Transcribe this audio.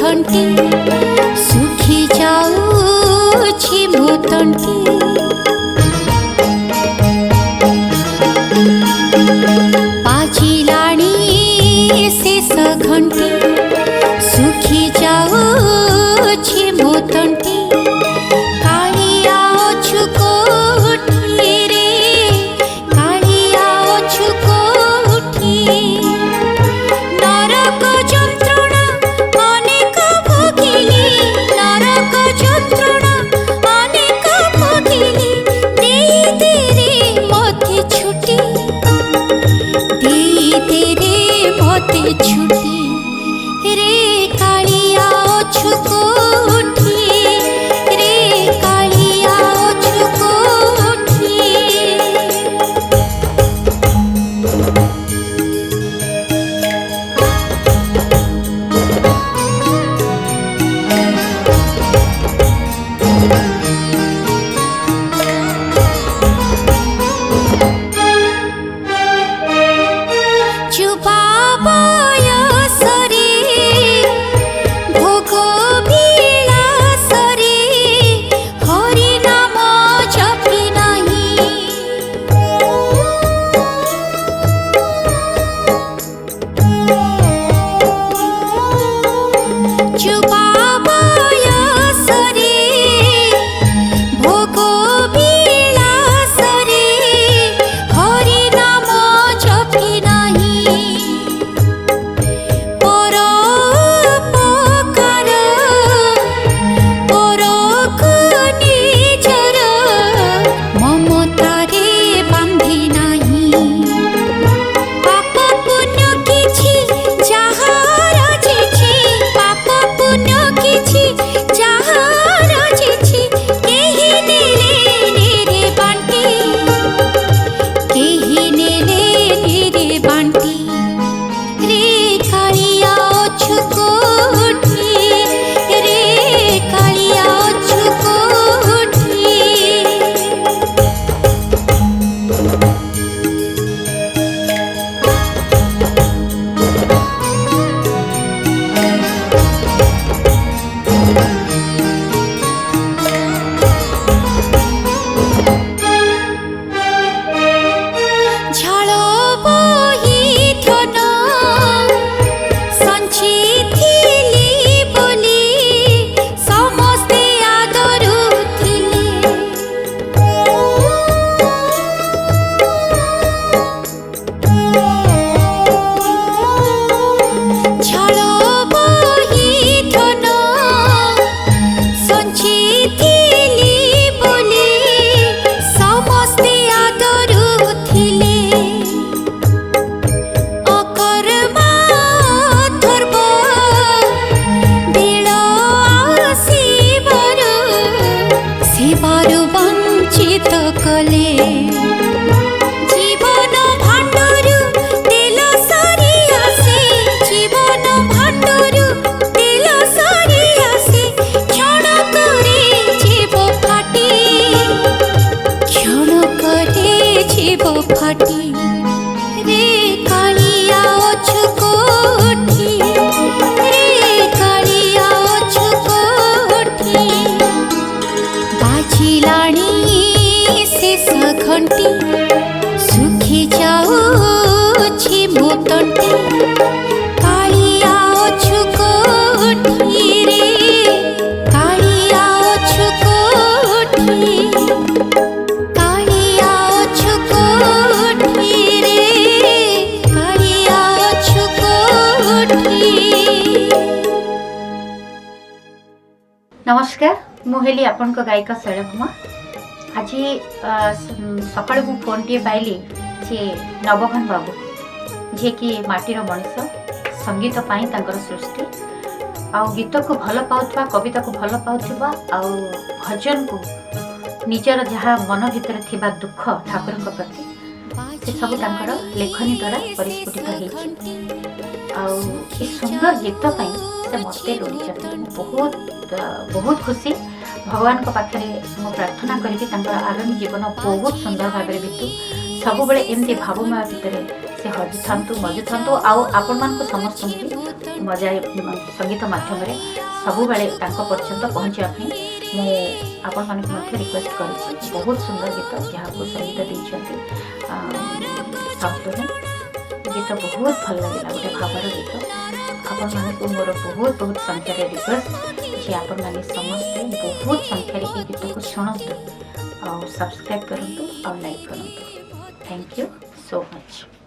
घंटी सुखी जाऊछि मो तंटी बाजिलाणी शेष घंटी सुखी जाऊछि मो तंटी कालिया अछु कोठी रे कालिया अछु कोठी नरक যন্ত্রণা অনেক ভোগিলি নরক যন্ত্রণা অনেক ভোগিলি দেই দে রে মতে ছুটি দেই দে রে মতে ছুটি রে কালিয়া অछु কোठी রে কালিয়া অछु কোठी যুবা বয়সরে ভোগ বিলাসরে হরি নাম জপি নাহি যুবা বয়সরে ভোগ বিলাসরে হরি নাম জপি নাহি পরোপকার পরকু নিজর মমতারে বান্ধি নাহি পাপ পুণ্য কিছু যাহার জিছি পাপ পুণ্য কিছু যাহার জিছি কেহি নেলে রে বান্টি কেহি নেলে রে বান্টি রে কালিয়া অछु কোठी রে কালিয়া অछु কোठी ঝাଳ বহি ধন ସଞ୍ଚିଥିଲି ବୋଲି ସମସ୍ତେ ଆଦରୁଥିଲେ ଝାଳ ବହି ଧନ ସଞ୍ଚିଥିଲି ବୋଲି ସମସ୍ତେ ଆଦରୁଥିଲେ ଅକର୍ମା ଅଥର୍ବ ବେଳ ଆସିବାରୁ ସେବାରୁ ବଞ୍ଚିତ କଲେ ଜୀବନ ଭାଣ୍ଡରୁ ତେଲ ସରି ଆସେ ଜୀବନ ଭାଣ୍ଡରୁ ତେଲ ସରି ଆସେ କ୍ଷଣକରେ ଜୀବ ଫାଟି କ୍ଷଣକରେ ଜୀବ ଫାଟି ରେ କାଳିଆ ଅଛୁ କୋଠି ରେ କାଳିଆ ଅଛୁ କୋଠି ବାଜିଲାଣି ଶେଷ ଘଣ୍ଟି ସୁଖି ଯାଉଛି ମୋ ତଣ୍ଟି କାଳିଆ ଅଛୁ କୋଠି ରେ କାଳିଆ ଅଛୁ କୋଠି କାଳିଆ ଅଛୁ କୋଠି ରେ କାଳିଆ ଅଛୁ କୋଠି। नमस्कार मुहेली आपण गायिका शैलभूमा आज सकाळ मु फोन टे पाइली जे नवघन बाबू जे कि माटीर मनीष संगीत पाई तांकर सृष्टि आ गीत को भल पाउथबा कविता को भल पाउथबा आ भजन को निजर जहाँ मन भितर थिबा दुख ठाकुर प्रति से सब तांकर लेखनी द्वारा परिस्फुटित होइछि आ सुंदर गीत पाई से मते लोड़ी बहुत बहुत खुशी भगवान को पाखे मु प्रार्थना करी आगामी जीवन बहुत सुंदर भाव में बीतू सब बड़े एमती भावमय भितर से हजु था मजु था आपण मान समस्त भी मजा संगीत माध्यम सब पर्यंत पहुँचापी आपण मान रिक्वेस्ट कर बहुत सुंदर गीत जहाँ को संगीत देते शब्द गीत बहुत भल लगे गोटे भावर गीत आपण मानक मोर बहुत बहुत संख्यार रिक्वेस्ट जे आपण मैंने समस्ते बहुत संख्यार ये गीत को शुणु और सब्सक्राइब करूँ और लाइक करूँ। Thank you so much.